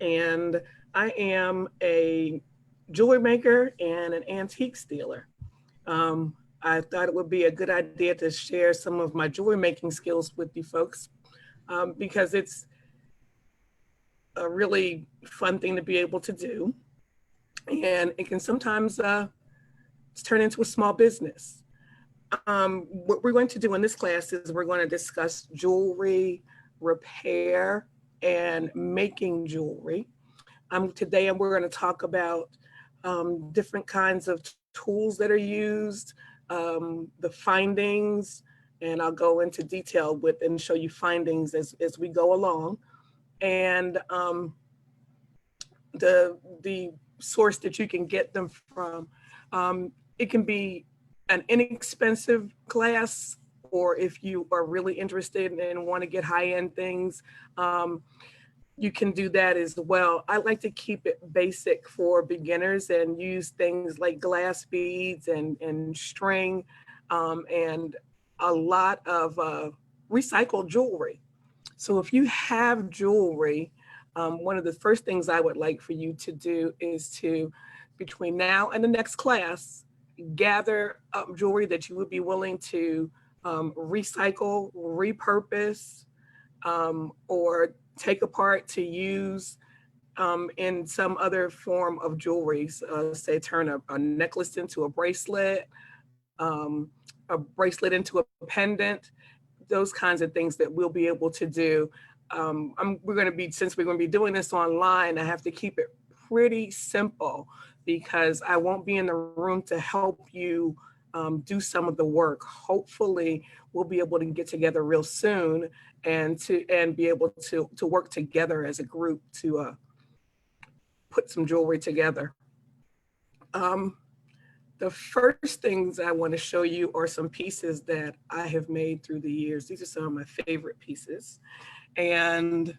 and I am a jewelry maker and an antiques dealer. I thought it would be a good idea to share some of my jewelry making skills with you folks because it's a really fun thing to be able to do. And it can sometimes turn into a small business. What we're going to do in this class is we're going to discuss jewelry, repair, and making jewelry. Today we're going to talk about different kinds of tools that are used, the findings, and I'll go into detail with and show you findings as we go along. And the source that you can get them from. It can be an inexpensive class, or if you are really interested and want to get high-end things, you can do that as well. I like to keep it basic for beginners and use things like glass beads and string and a lot of recycled jewelry. So if you have jewelry, one of the first things I would like for you to do is to, between now and the next class, gather up jewelry that you would be willing to recycle, repurpose, or take apart to use in some other form of jewelry. Say turn a necklace into a bracelet into a pendant, those kinds of things that we'll be able to do. Since we're going to be doing this online, I have to keep it pretty simple because I won't be in the room to help you do some of the work. Hopefully, we'll be able to get together real soon and be able to work together as a group to put some jewelry together. The first things I want to show you are some pieces that I have made through the years. These are some of my favorite pieces. And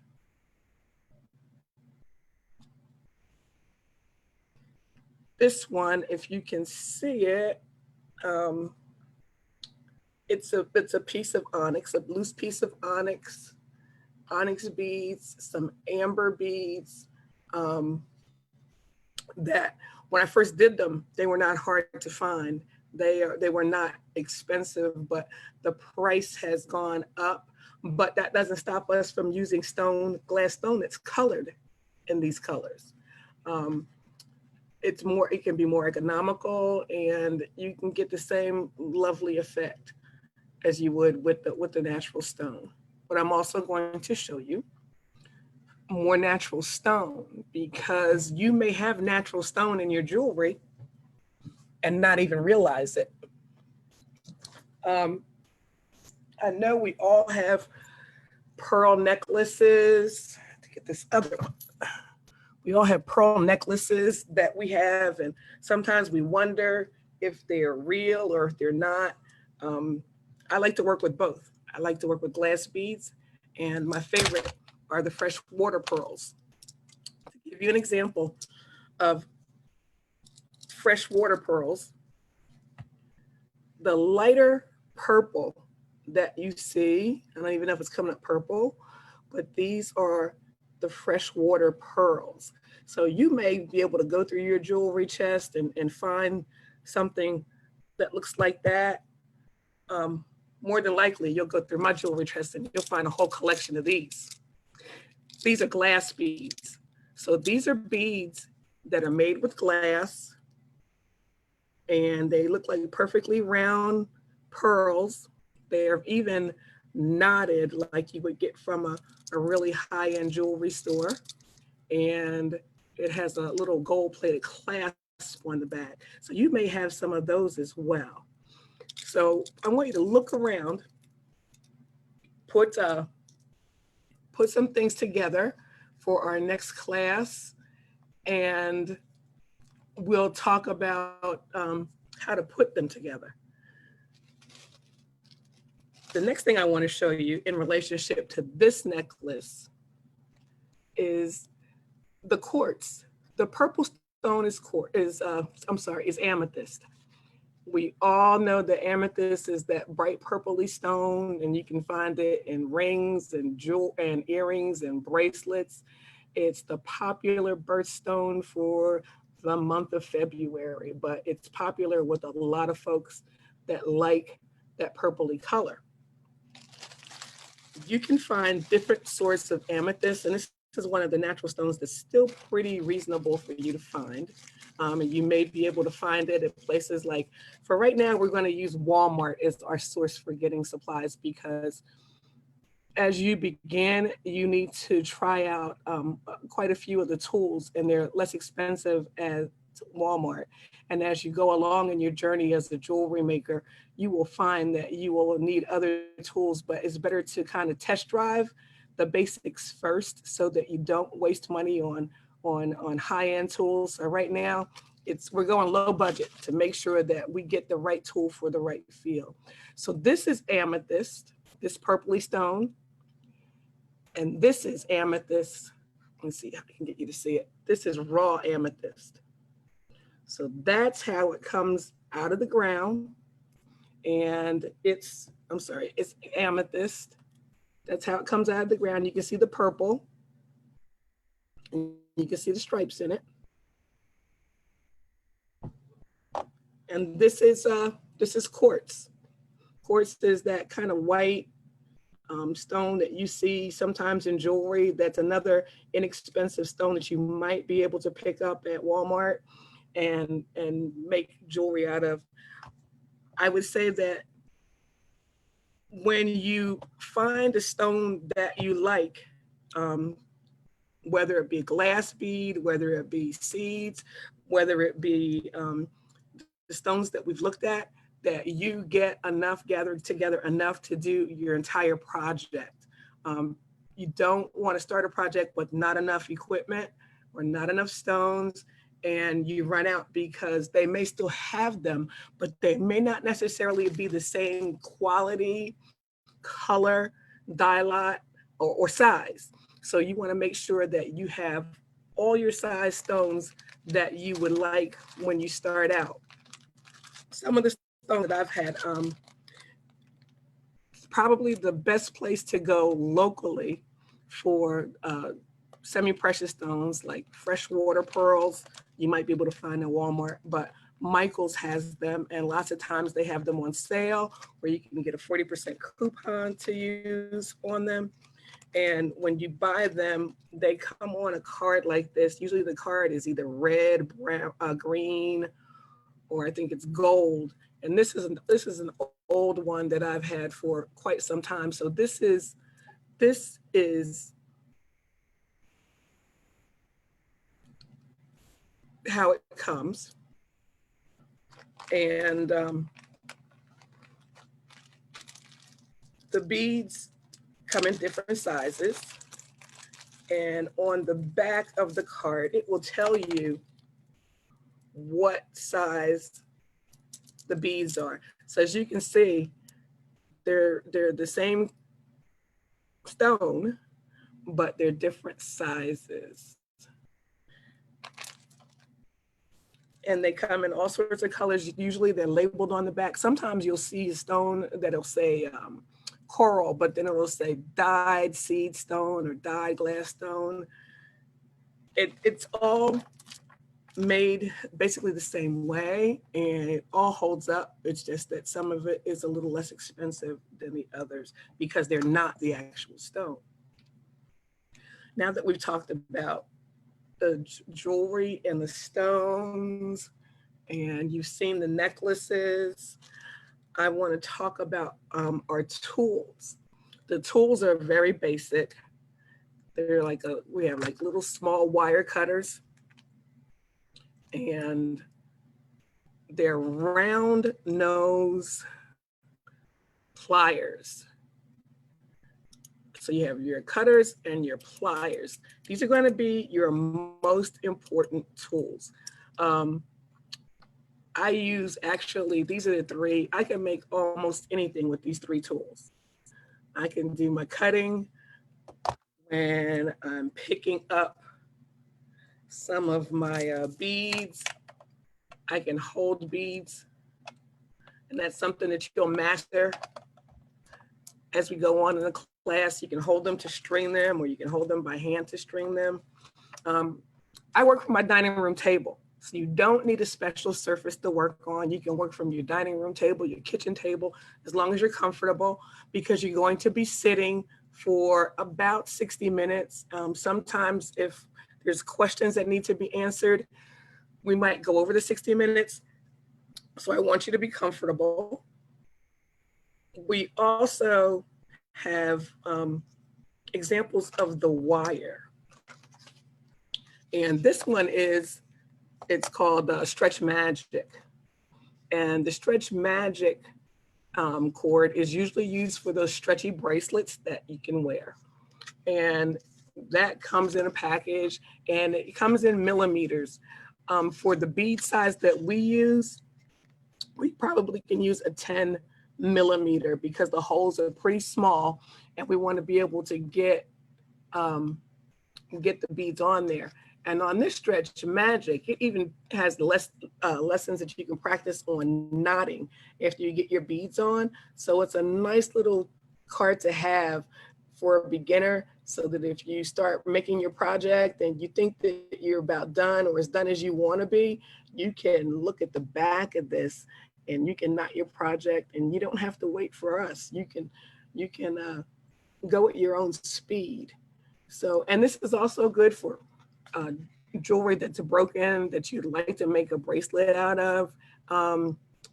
this one, if you can see it, it's a piece of onyx, a loose piece of onyx beads, some amber beads that when I first did them, they were not hard to find. They were not expensive, but the price has gone up. But that doesn't stop us from using glass stone that's colored in these colors. It can be more economical, and you can get the same lovely effect as you would with the natural stone. But I'm also going to show you more natural stone because you may have natural stone in your jewelry and not even realize it. I know we all have pearl necklaces. To get this other one. We all have pearl necklaces that we have, and sometimes we wonder if they're real or if they're not. I like to work with both. I like to work with glass beads, and my favorite are the freshwater pearls. To give you an example of freshwater pearls, the lighter purple that you see, I don't even know if it's coming up purple, but these are the freshwater pearls. So you may be able to go through your jewelry chest and find something that looks like that. More than likely, you'll go through my jewelry chest and you'll find a whole collection of these. These are glass beads. So these are beads that are made with glass, and they look like perfectly round pearls. They're even knotted like you would get from a really high-end jewelry store. And it has a little gold-plated clasp on the back. So you may have some of those as well. So I want you to look around, put some things together for our next class, and we'll talk about how to put them together. The next thing I want to show you in relationship to this necklace is the quartz. The purple stone is amethyst. We all know that amethyst is that bright purpley stone, and you can find it in rings and earrings and bracelets. It's the popular birthstone for the month of February, but it's popular with a lot of folks that like that purpley color. You can find different sorts of amethyst, and this is one of the natural stones that's still pretty reasonable for you to find. And you may be able to find it at places like, for right now, we're going to use Walmart as our source for getting supplies, because as you begin, you need to try out quite a few of the tools, and they're less expensive at Walmart. And as you go along in your journey as a jewelry maker, you will find that you will need other tools, but it's better to kind of test drive the basics first so that you don't waste money on high-end tools. So right now, we're going low budget to make sure that we get the right tool for the right field. So this is amethyst, this purpley stone. And this is amethyst. Let's see how I can get you to see it. This is raw amethyst. So that's how it comes out of the ground. And it's amethyst. That's how it comes out of the ground. You can see the purple. And you can see the stripes in it. And this is quartz. Quartz is that kind of white stone that you see sometimes in jewelry. That's another inexpensive stone that you might be able to pick up at Walmart and make jewelry out of. I would say that when you find a stone that you like, whether it be glass bead, whether it be seeds, whether it be the stones that we've looked at, that you get enough, gathered together enough to do your entire project. You don't want to start a project with not enough equipment or not enough stones, and you run out, because they may still have them, but they may not necessarily be the same quality, color, dye lot, or size. So you want to make sure that you have all your size stones that you would like when you start out. Some of the stones that I've had, probably the best place to go locally for semi-precious stones like freshwater pearls, you might be able to find at Walmart, but Michael's has them, and lots of times they have them on sale where you can get a 40% coupon to use on them. And when you buy them, they come on a card like this. Usually the card is either red, brown, green, or I think it's gold. And this is an old one that I've had for quite some time. So this is how it comes. And the beads come in different sizes. And on the back of the card, it will tell you what size the beads are. So as you can see, they're the same stone, but they're different sizes. And they come in all sorts of colors. Usually they're labeled on the back. Sometimes you'll see a stone that'll say coral, but then it'll say dyed seed stone or dyed glass stone. It's all made basically the same way, and it all holds up. It's just that some of it is a little less expensive than the others because they're not the actual stone. Now that we've talked about the jewelry and the stones, and you've seen the necklaces, I want to talk about our tools. The tools are very basic. They're like we have like little small wire cutters, and they're round nose pliers. So you have your cutters and your pliers. These are going to be your most important tools. I use, actually, these are the three. I can make almost anything with these three tools. I can do my cutting when I'm picking up some of my beads. I can hold beads, and that's something that you'll master as we go on in the class. You can hold them to string them, or you can hold them by hand to string them. I work from my dining room table. So you don't need a special surface to work on. You can work from your dining room table, your kitchen table, as long as you're comfortable, because you're going to be sitting for about 60 minutes. Sometimes if there's questions that need to be answered, we might go over the 60 minutes. So I want you to be comfortable. We also have examples of the wire. And this one is, it's called Stretch Magic. And the Stretch Magic cord is usually used for those stretchy bracelets that you can wear. And that comes in a package, and it comes in millimeters. For the bead size that we use, we probably can use a 10 millimeter because the holes are pretty small, and we want to be able to get the beads on there. And on this Stretch Magic, it even has lessons that you can practice on knotting after you get your beads on. So it's a nice little card to have for a beginner, so that if you start making your project and you think that you're about done or as done as you want to be, you can look at the back of this and you can knot your project, and you don't have to wait for us. You can go at your own speed. So, and this is also good for jewelry that's broken that you'd like to make a bracelet out of.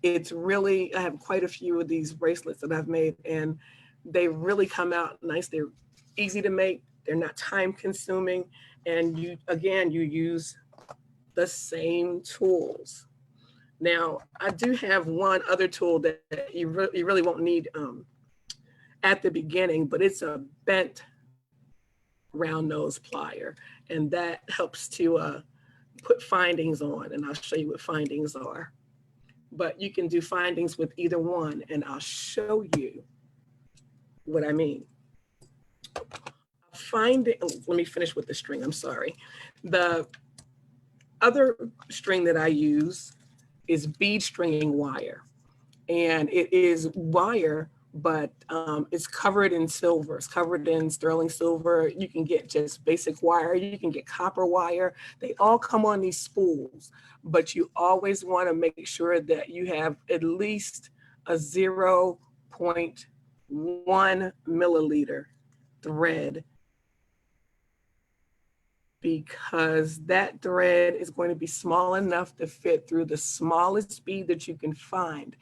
It's really, I have quite a few of these bracelets that I've made, and they really come out nice. They're easy to make. They're not time consuming. And you use the same tools. Now, I do have one other tool that you really won't need at the beginning, but it's a bent round nose plier, and that helps to put findings on, and I'll show you what findings are. But you can do findings with either one, and I'll show you what I mean. Let me finish with the string, I'm sorry. The other string that I use is bead stringing wire, and it is wire, but it's covered in silver. It's covered in sterling silver. You can get just basic wire. You can get copper wire. They all come on these spools, but you always want to make sure that you have at least a 0.1 milliliter thread, because that thread is going to be small enough to fit through the smallest bead that you can find.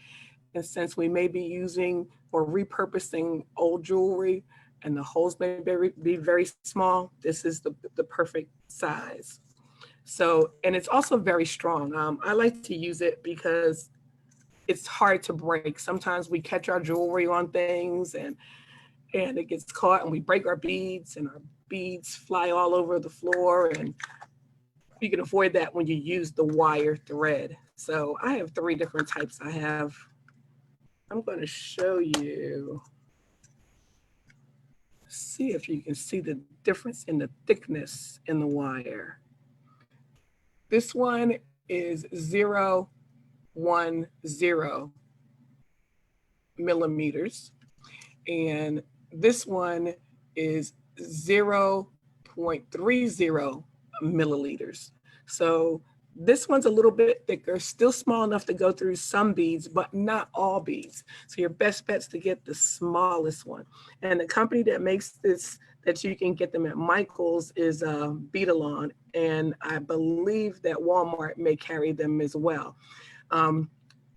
And since we may be using or repurposing old jewelry and the holes may be very small, this is the perfect size. So, and it's also very strong. I like to use it because it's hard to break. Sometimes we catch our jewelry on things and it gets caught and we break our beads and our beads fly all over the floor, and you can avoid that when you use the wire thread. So I have 3 different types. I'm going to show you, see if you can see the difference in the thickness in the wire. This one is 0.10 millimeters, and this one is 0.30 milliliters. So this one's a little bit thicker, still small enough to go through some beads, but not all beads. So your best bet's to get the smallest one. And the company that makes this, that you can get them at Michael's, is Beadalon. And I believe that Walmart may carry them as well.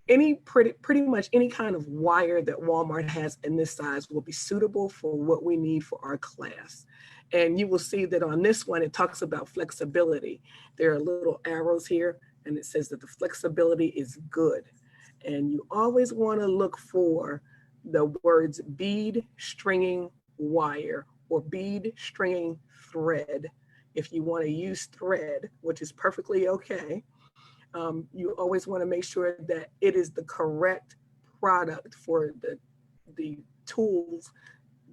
Pretty much any kind of wire that Walmart has in this size will be suitable for what we need for our class. And you will see that on this one, it talks about flexibility. There are little arrows here, and it says that the flexibility is good. And you always want to look for the words bead stringing wire or bead stringing thread. If you want to use thread, which is perfectly okay, you always want to make sure that it is the correct product for the tools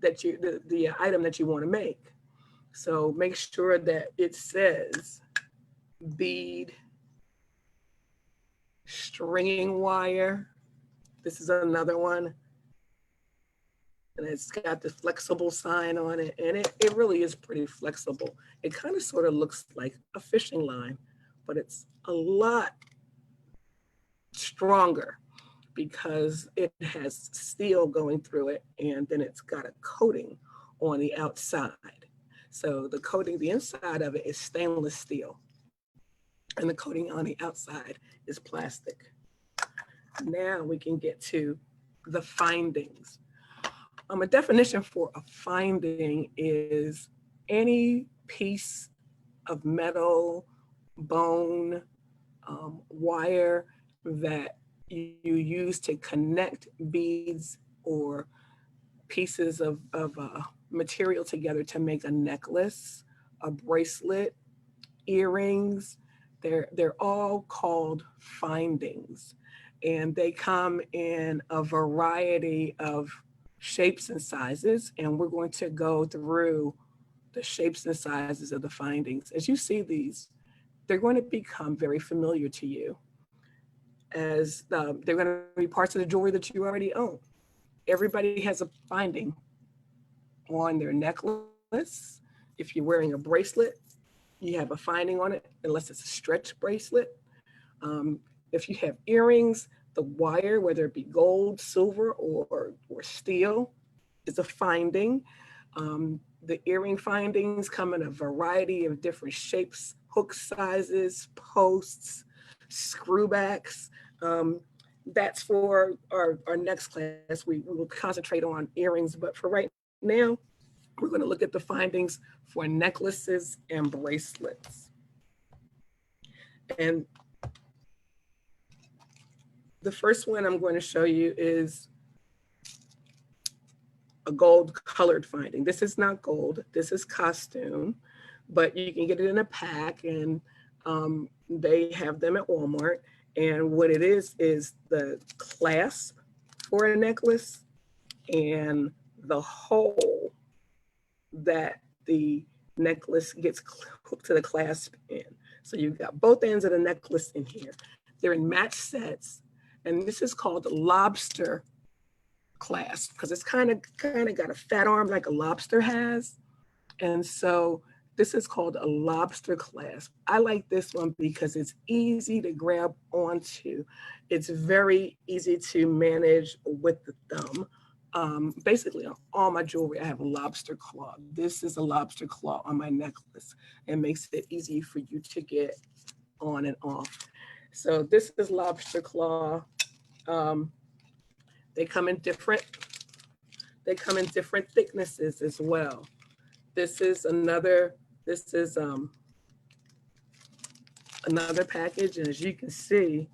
that the item that you want to make. So make sure that it says bead stringing wire. This is another one. and it's got the flexible sign on it, and it really is pretty flexible. It kind of sort of looks like a fishing line, but it's a lot stronger because it has steel going through it, and then it's got a coating on the outside. So the coating, the inside of it is stainless steel, and the coating on the outside is plastic. Now we can get to the findings. A definition for a finding is any piece of metal, bone, wire that you use to connect beads or pieces of material together to make a necklace, a bracelet, earrings. They're all called findings, and they come in a variety of shapes and sizes, and we're going to go through the shapes and sizes of the findings. As you see these, they're going to become very familiar to you, as they're going to be parts of the jewelry that you already own. Everybody has a finding on their necklace. If you're wearing a bracelet, you have a finding on it, unless it's a stretch bracelet. If you have earrings, the wire, whether it be gold, silver, or steel, is a finding. The earring findings come in a variety of different shapes, hook sizes, posts, screwbacks. That's for our next class. We will concentrate on earrings, but for right now, we're going to look at the findings for necklaces and bracelets. And the first one I'm going to show you is a gold colored finding. This is not gold, this is costume, but you can get it in a pack, and they have them at Walmart. And what it is the clasp for a necklace and the hole that the necklace gets hooked to the clasp in. So you've got both ends of the necklace in here. They're in match sets, and this is called Lobster Clasp because it's kind of got a fat arm like a lobster has. And so this is called a Lobster Clasp. I like this one because it's easy to grab onto. It's very easy to manage with the thumb. Basically, on all my jewelry, I have a lobster claw. This is a lobster claw on my necklace. It makes it easy for you to get on and off. So this is lobster claw. They come in different thicknesses as well. This is another package, and as you can see,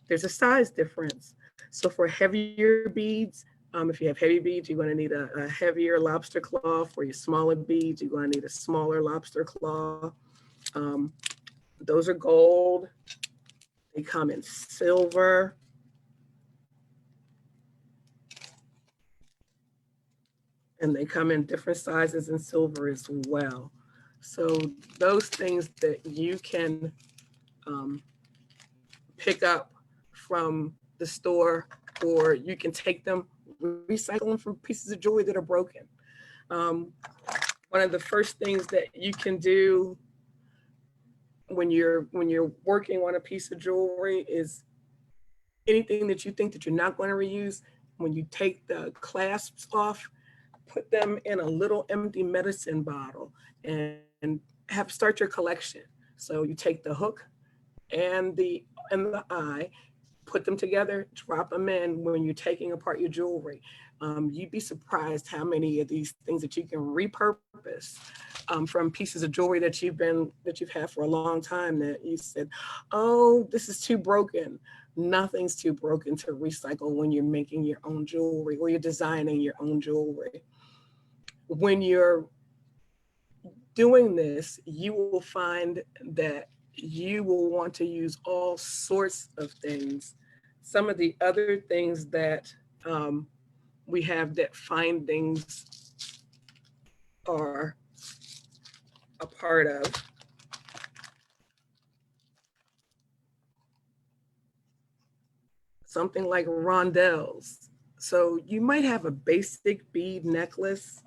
there's a size difference. So for heavier beads, if you have heavy beads, you're going to need a heavier lobster claw. For your smaller beads, you're going to need a smaller lobster claw. Those are gold. They come in silver. And they come in different sizes in silver as well. So those things that you can pick up from the store, or you can take them, recycle them from pieces of jewelry that are broken. One of the first things that you can do when you're working on a piece of jewelry is anything that you think that you're not going to reuse, when you take the clasps off, put them in a little empty medicine bottle and start your collection. So you take the hook and the eye, put them together, drop them in when you're taking apart your jewelry. You'd be surprised how many of these things that you can repurpose from pieces of jewelry that you've had for a long time that you said, oh, this is too broken. Nothing's too broken to recycle when you're making your own jewelry or you're designing your own jewelry. When you're doing this, you will find that you will want to use all sorts of things. Some of the other things that we have that findings are a part of. Something like rondelles. So you might have a basic bead necklace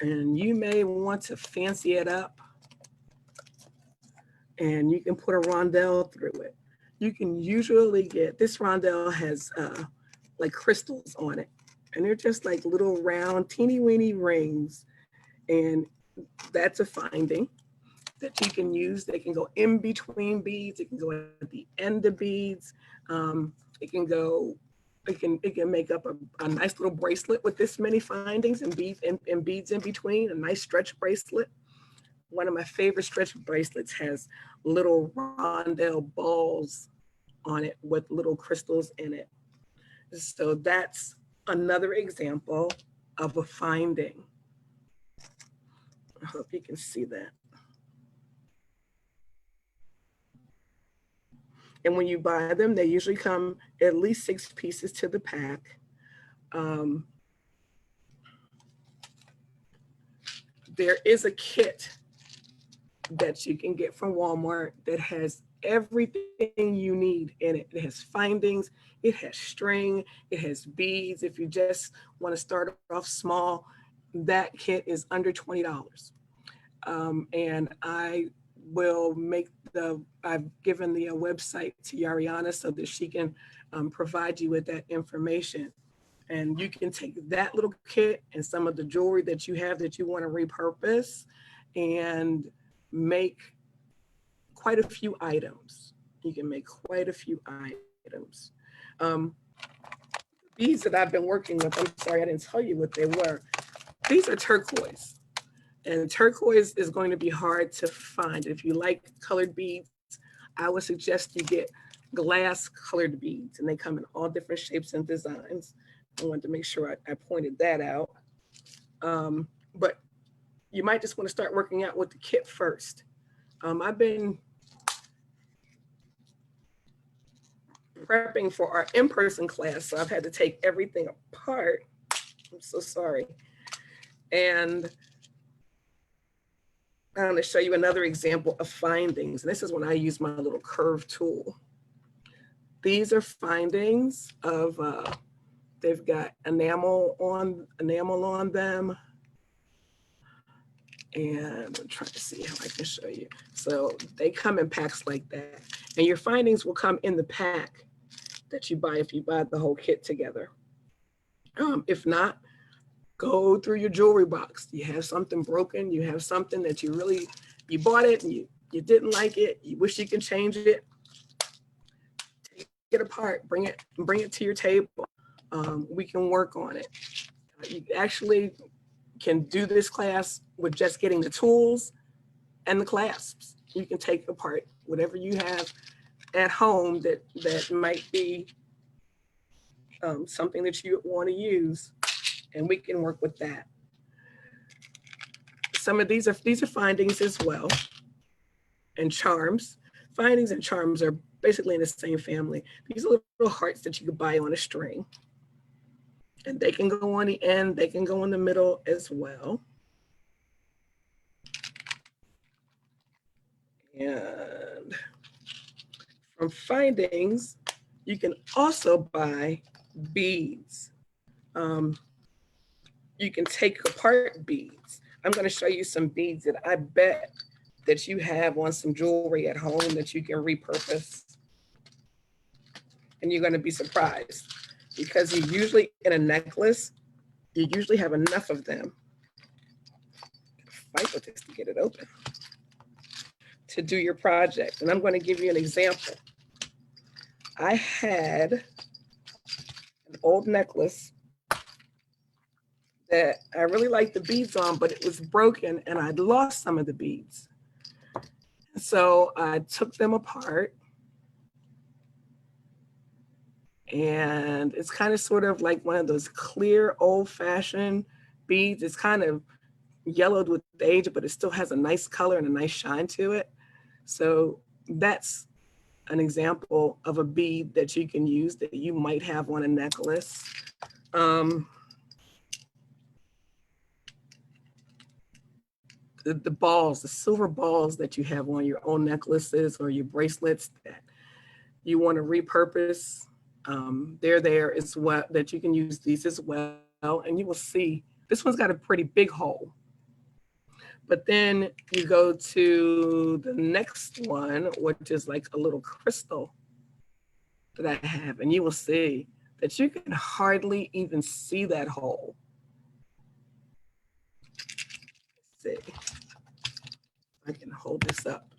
and you may want to fancy it up, and you can put a rondelle through it. You can usually get, this rondelle has like crystals on it, and they're just like little round teeny weeny rings, and that's a finding that you can use. They can go in between beads, it can go at the end of beads, it can go, it can make up a nice little bracelet with this many findings and beads and beads in between, a nice stretch bracelet. One of my favorite stretch bracelets has little rondelle balls on it with little crystals in it. So that's another example of a finding. I hope you can see that. And when you buy them, they usually come at least 6 pieces to the pack. There is a kit that you can get from Walmart that has everything you need in it. It has findings, it has string, it has beads. If you just want to start off small, that kit is under $20. And I will make I've given the website to Yariana so that she can provide you with that information. And you can take that little kit and some of the jewelry that you have that you want to repurpose and make quite a few items. You can make quite a few items. Beads that I've been working with, I'm sorry, I didn't tell you what they were. These are turquoise. And turquoise is going to be hard to find. If you like colored beads, I would suggest you get glass colored beads, and they come in all different shapes and designs. I wanted to make sure I pointed that out. But you might just want to start working out with the kit first. I've been prepping for our in-person class, so I've had to take everything apart. I'm so sorry. And I'm going to show you another example of findings. And this is when I use my little curve tool. These are findings of, they've got enamel on them. And I'm trying to see how I can show you. So they come in packs like that. And your findings will come in the pack that you buy if you buy the whole kit together. If not, go through your jewelry box. You have something broken, you have something that you bought it and you didn't like it, you wish you can change it, take it apart, bring it to your table. We can work on it. You actually can do this class with just getting the tools and the clasps. You can take apart whatever you have at home that might be something that you want to use, and we can work with that. Some of these are findings as well, and charms. Findings and charms are basically in the same family. These are little hearts that you could buy on a string, and they can go on the end, they can go in the middle as well. And from findings, you can also buy beads. You can take apart beads. I'm going to show you some beads that I bet that you have on some jewelry at home that you can repurpose. And you're going to be surprised because you usually, in a necklace, you usually have enough of them. Fight with this to get it open to do your project. And I'm going to give you an example. I had an old necklace that I really liked the beads on, but it was broken and I'd lost some of the beads. So I took them apart, and it's kind of sort of like one of those clear old-fashioned beads. It's kind of yellowed with age, but it still has a nice color and a nice shine to it. So that's an example of a bead that you can use that you might have on a necklace. The balls, the silver balls that you have on your own necklaces or your bracelets that you want to repurpose. They're there as well, that you can use these as well. And you will see this one's got a pretty big hole. But then you go to the next one, which is like a little crystal that I have, and you will see that you can hardly even see that hole. Let's see, I can hold this up.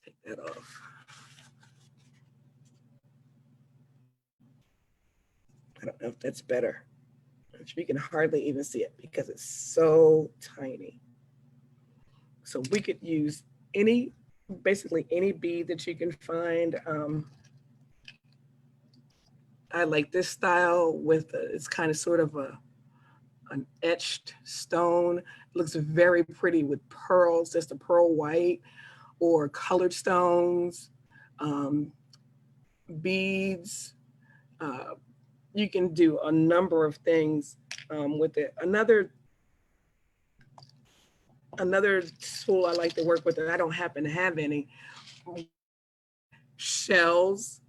Take that off. I don't know if that's better. You can hardly even see it because it's so tiny. So we could use basically any bead that you can find. I like this style with it's kind of sort of an etched stone. It looks very pretty with pearls, just a pearl white, or colored stones, beads. You can do a number of things with it. Another tool I like to work with, and I don't happen to have any, shells,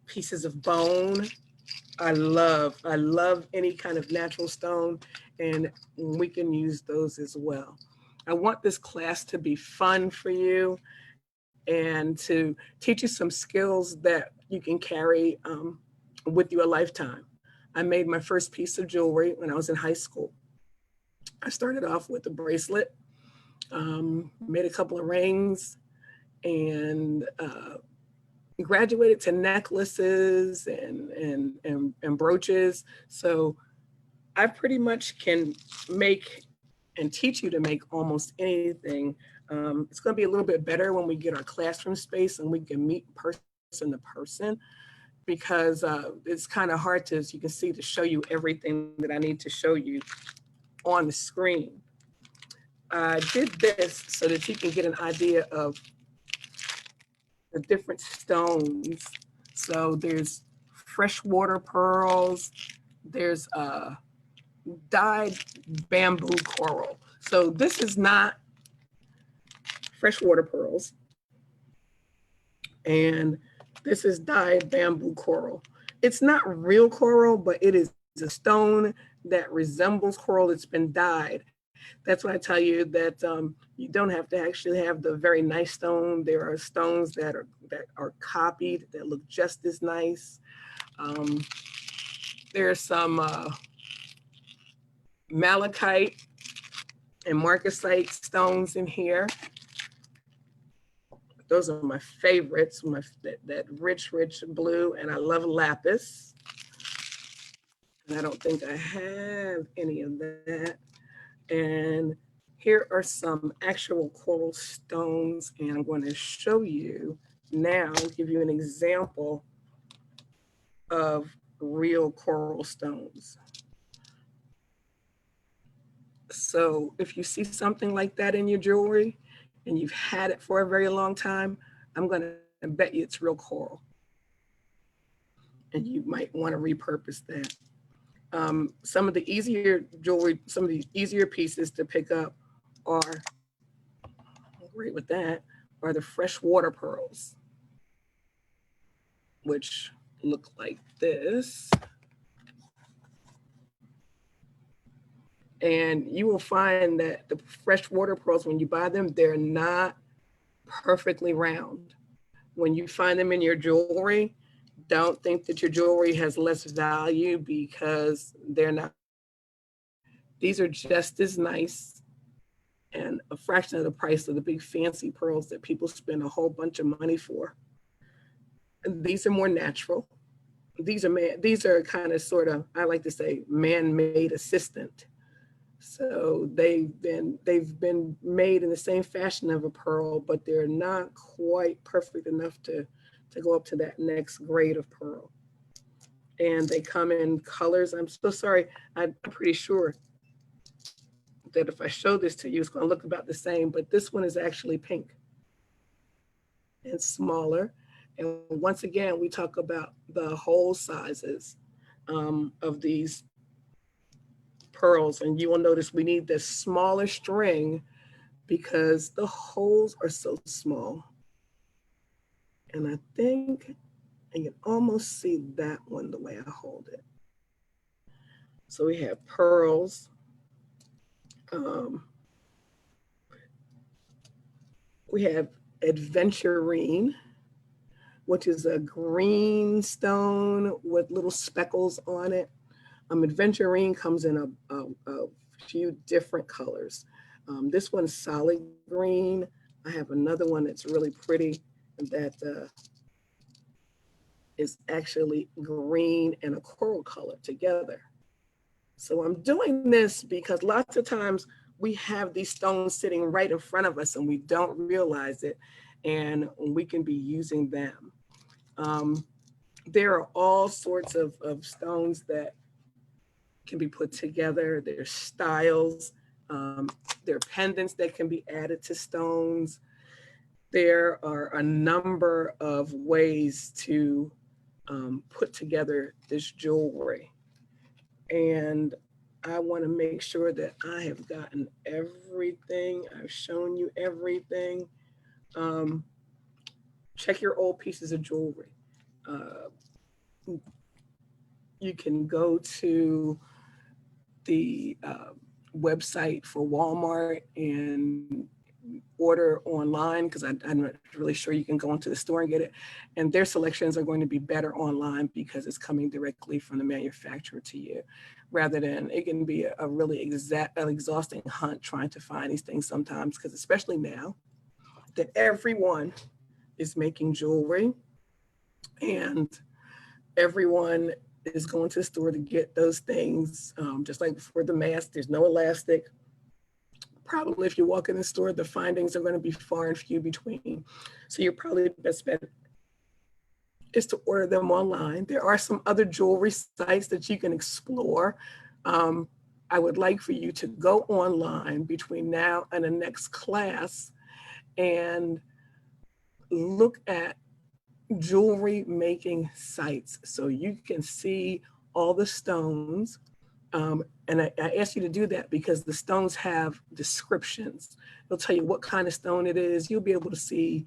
pieces of bone. I love any kind of natural stone, and we can use those as well. I want this class to be fun for you and to teach you some skills that you can carry with you a lifetime. I made my first piece of jewelry when I was in high school. I started off with a bracelet, made a couple of rings, and graduated to necklaces and brooches. So I pretty much can make and teach you to make almost anything. It's going to be a little bit better when we get our classroom space and we can meet person to person, because it's kind of hard to, as you can see, to show you everything that I need to show you on the screen. I did this so that you can get an idea of the different stones. So there's freshwater pearls, there's dyed bamboo coral. So this is not freshwater pearls, and this is dyed bamboo coral. It's not real coral, but it is a stone that resembles coral. It's been dyed. That's why I tell you that you don't have to actually have the very nice stone. There are stones that are copied that look just as nice. There's some malachite and marcasite stones in here. Those are my favorites, that rich blue, and I love lapis. And I don't think I have any of that. And here are some actual coral stones, and I'm going to show you now, give you an example of real coral stones. So if you see something like that in your jewelry and you've had it for a very long time, I'm going to bet you it's real coral. And you might want to repurpose that. Some of the easier jewelry, some of the easier pieces to pick up are, great with that, are the freshwater pearls, which look like this. And you will find that the freshwater pearls, when you buy them, they're not perfectly round. When you find them in your jewelry, don't think that your jewelry has less value, because they're not. These are just as nice and a fraction of the price of the big fancy pearls that people spend a whole bunch of money for. And these are more natural. These are kind of sort of, I like to say, man-made assistant. So they've been made in the same fashion of a pearl, but they're not quite perfect enough to go up to that next grade of pearl. And they come in colors. I'm so sorry. I'm pretty sure that if I show this to you, it's going to look about the same, but this one is actually pink and smaller. And once again, we talk about the hole sizes of these pearls, and you will notice we need this smaller string because the holes are so small. And I think And you can almost see that one the way I hold it. So we have pearls. We have adventurine, which is a green stone with little speckles on it. Adventurine comes in a few different colors. This one's solid green. I have another one that's really pretty that is actually green and a coral color together. So I'm doing this because lots of times we have these stones sitting right in front of us and we don't realize it, and we can be using them. There are all sorts of stones that can be put together. There's styles. There are pendants that can be added to stones. There are a number of ways to put together this jewelry. And I want to make sure that I have gotten everything. I've shown you everything. Check your old pieces of jewelry. You can go to the website for Walmart and order online, because I'm not really sure you can go into the store and get it. And their selections are going to be better online because it's coming directly from the manufacturer to you, rather than it can be a really exhausting hunt trying to find these things sometimes, because especially now that everyone is making jewelry and everyone is going to the store to get those things. Just like for the mask, there's no elastic. Probably if you walk in the store, the findings are going to be far and few between. So your probably best bet is to order them online. There are some other jewelry sites that you can explore. I would like for you to go online between now and the next class and look at jewelry making sites so you can see all the stones. And I ask you to do that because the stones have descriptions. It'll tell you what kind of stone it is. You'll be able to see,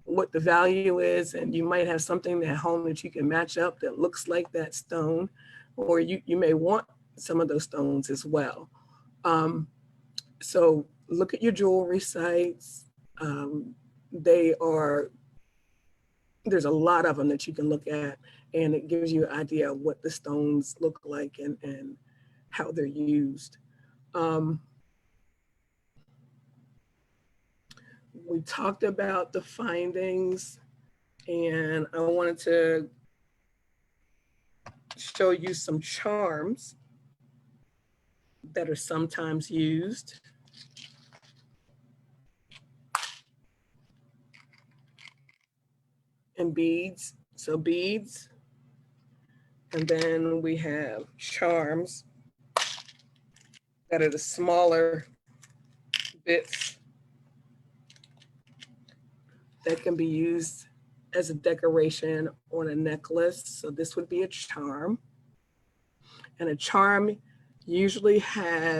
what the value is, and you might have something at home that you can match up that looks like that stone, or you may want some of those stones as well. So look at your jewelry sites. There's a lot of them that you can look at, and it gives you an idea of what the stones look like and how they're used. We talked about the findings, and I wanted to show you some charms that are sometimes used. And beads, so beads. And then we have charms that are the smaller bits that can be used as a decoration on a necklace. So this would be a charm. And a charm usually has